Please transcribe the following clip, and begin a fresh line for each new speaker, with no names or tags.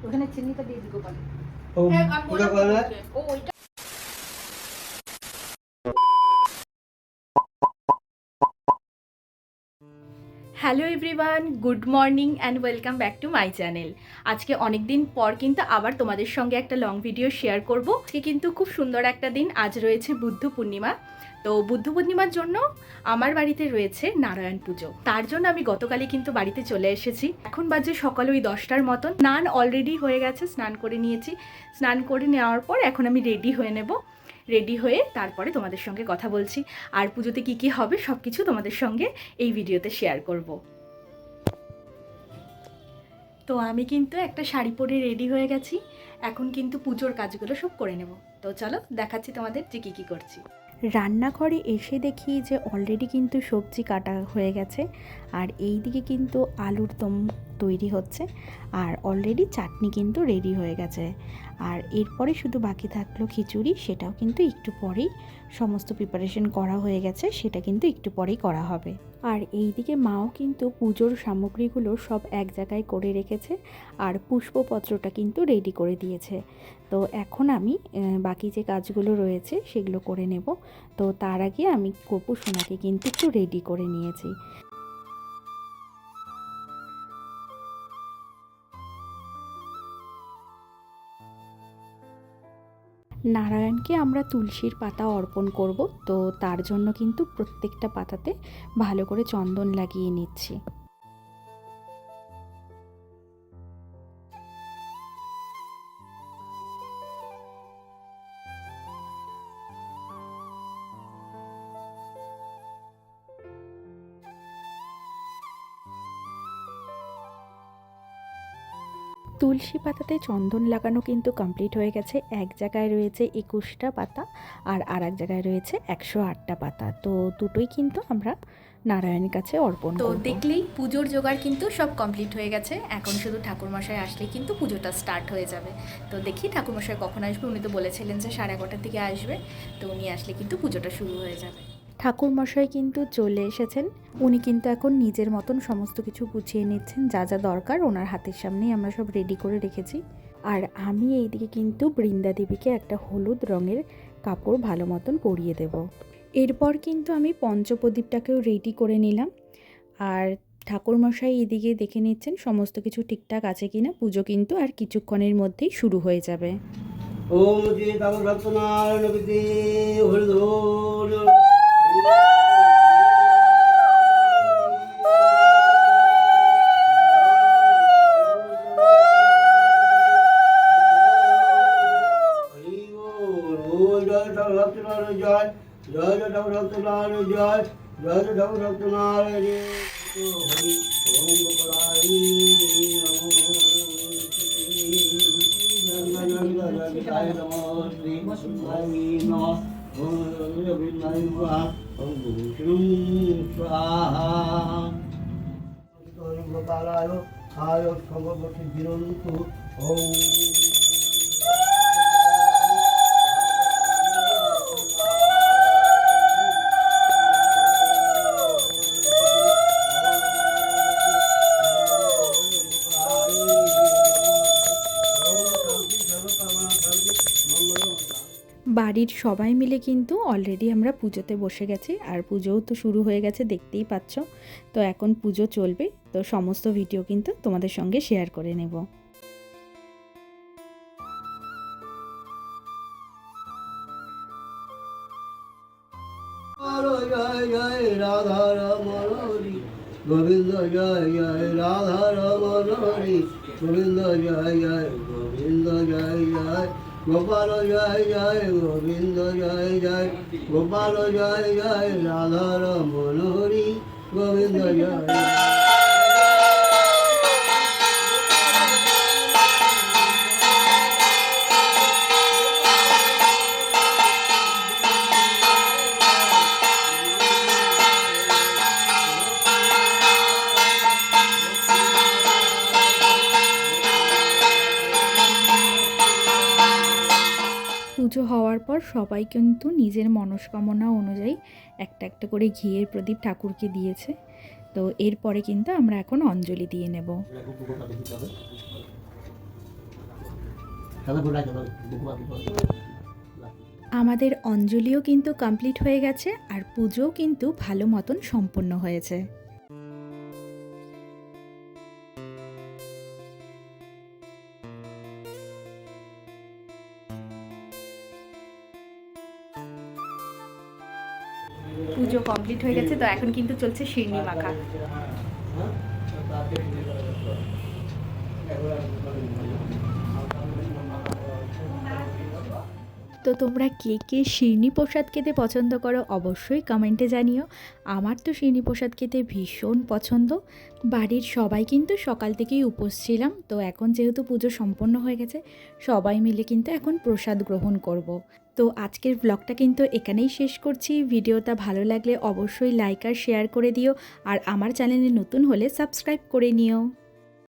ওখানে চিনিটা দিয়ে দিগো পারে।
ও ওটা বলা
ও ওইটা hello everyone, good morning and welcome back to my channel. আজকে অনেক দিন পর কিন্তু আবার তোমাদের সঙ্গে একটা লং ভিডিও শেয়ার করব। আজকে কিন্তু খুব সুন্দর একটা দিন, আজ রয়েছে বুদ্ধ পূর্ণিমা। তো বুদ্ধ পূর্ণিমার জন্য আমার বাড়িতে রয়েছে নারায়ণ পুজো, তার জন্য আমি গতকালই কিন্তু বাড়িতে চলে এসেছি। এখন বাজে সকাল ওই 10টার মতন। স্নান অলরেডি হয়ে গেছে, স্নান করে নিয়েছি। স্নান করে নেওয়ার পর এখন আমি রেডি হয়ে নেব। রেডি হয়ে তারপরে তোমাদের সঙ্গে কথা বলছি, আর পুজোতে কি কি হবে সব কিছু তোমাদের সঙ্গে এই ভিডিওতে শেয়ার করব। তো আমি কিন্তু একটা শাড়ি পরে রেডি হয়ে গেছি, এখন কিন্তু পুজোর কাজগুলো সব করে নেব। তো চলো দেখাচ্ছি তোমাদের যে কী কী করছি। রান্নাঘরে এসে দেখি যে অলরেডি কিন্তু সবজি কাটা হয়ে গেছে, আর এই দিকে কিন্তু আলুর দম তৈরি হচ্ছে, আর অলরেডি চাটনি কিন্তু রেডি হয়ে গেছে। আর এরপরে শুধু বাকি থাকলো খিচুড়ি, সেটাও কিন্তু একটু পরেই সমস্ত প্রিপারেশন করা হয়ে গেছে, সেটা কিন্তু একটু পরেই করা হবে। আর এই দিকে মাও কিন্তু পুজোর সামগ্রীগুলো সব এক জায়গায় করে রেখেছে, আর পুষ্পপত্রটা কিন্তু রেডি করে দিয়েছে। তো এখন আমি বাকি যে কাজগুলো রয়েছে সেগুলো করে নেব। তো তার আগে আমি গোপু সোনাকে কিন্তু একটু রেডি করে নিয়েছি। নারায়ণকে আমরা তুলসীর পাতা অর্পণ করব, তো তার জন্য কিন্তু প্রত্যেকটা পাতাতে ভালো করে চন্দন লাগিয়ে নিচ্ছি। তুলসী পাতাতে চন্দন লাগানো কিন্তু কমপ্লিট হয়ে গেছে। এক জায়গায় রয়েছে 21টা পাতা, আর এক জায়গায় রয়েছে 108টা পাতা। তো দুটোই কিন্তু আমরা নারায়ণের কাছে অর্পণ করব। তো দেখলেই পুজোর জোগাড় কিন্তু সব কমপ্লিট হয়ে গেছে, এখন শুধু ঠাকুরমশাই আসলেই কিন্তু পুজোটা স্টার্ট হয়ে যাবে। তো দেখি ঠাকুরমশাই কখন আসবে, উনি তো বলেছিলেন যে 11:30টার দিকে আসবে, তো উনি আসলে কিন্তু পুজোটা শুরু হয়ে যাবে। ঠাকুরমশাই কিন্তু চলে এসেছেন, উনি কিন্তু এখন নিজের মতন সমস্ত কিছু গুছিয়ে নিচ্ছেন, যা যা দরকার ওনার হাতের সামনেই আমরা সব রেডি করে রেখেছি। আর আমি এইদিকে কিন্তু বৃন্দা দেবীকে একটা হলুদ রঙের কাপড় ভালো মতন পরিয়ে দেব। এরপর কিন্তু আমি পঞ্চপ্রদীপটাকেও রেডি করে নিলাম, আর ঠাকুরমশাই এদিকে দেখে নিচ্ছেন সমস্ত কিছু ঠিকঠাক আছে কিনা। পুজো কিন্তু আর কিছুক্ষণের মধ্যেই শুরু হয়ে যাবে।
ওম যে তাবৎ রত্নারায়ণ বিদে হরিধর জয় জয় জয় ঠাকুর রত্নারায়ণ জয় জয় জয় ঠাকুর রত্নারায়ণ হরি ওম গোপালাই গোপালায় আয় সর্ববতী বিরন্তু ওম
বাড়ির সবাই মিলে কিন্তু অলরেডি আমরা পুজোতে বসে গেছি, আর পুজোও তো শুরু হয়ে গেছে, দেখতেই পাচ্ছ। তো এখন পুজো চলবে, তো সমস্ত ভিডিও কিন্তু তোমাদের সঙ্গে শেয়ার করে নেব।
জয় জয় রাধা রমণ হরি গোবিন্দ জয় জয় রাধা রমণ হরি গোবিন্দ জয় জয় গোবিন্দ জয় জয় গোপাল জয় জয় গোবিন্দ জয় জয় গোপাল জয় জয় রাধা রমণ হরি গোবিন্দ জয়
পুজো হওয়ার করার পর সবাই কিন্তু নিজের মনস্কামনা অনুযায়ী একটা একটা করে ঘিয়ের প্রদীপ ঠাকুরকে দিয়েছে। তো এরপরে কিন্তু আমরা এখন অঞ্জলি দিয়ে নেব। আমাদের অঞ্জলিও কিন্তু কমপ্লিট হয়ে গেছে আর পুজোও কিন্তু ভালো মতন সম্পন্ন হয়েছে। পুজো কমপ্লিট হয়ে গেছে, তো এখন কিন্তু চলছে শিরনি মাখা। তো তোমরা কে কে শিরনি প্রসাদ খেতে পছন্দ করো অবশ্যই কমেন্টে জানিও। আমার তো শিরনি প্রসাদ খেতে ভীষণ পছন্দ। বাড়ির সবাই কিন্তু সকাল থেকেই উপোস ছিলাম, তো এখন যেহেতু পুজো সম্পন্ন হয়ে গেছে সবাই মিলে কিন্তু এখন প্রসাদ গ্রহণ করব। তো আজকের ব্লগটা কিন্তু এখানেই শেষ করছি। ভিডিওটা ভালো লাগলে অবশ্যই লাইক আর শেয়ার করে দিও, আর আমার চ্যানেলে নতুন হলে সাবস্ক্রাইব করে নিও।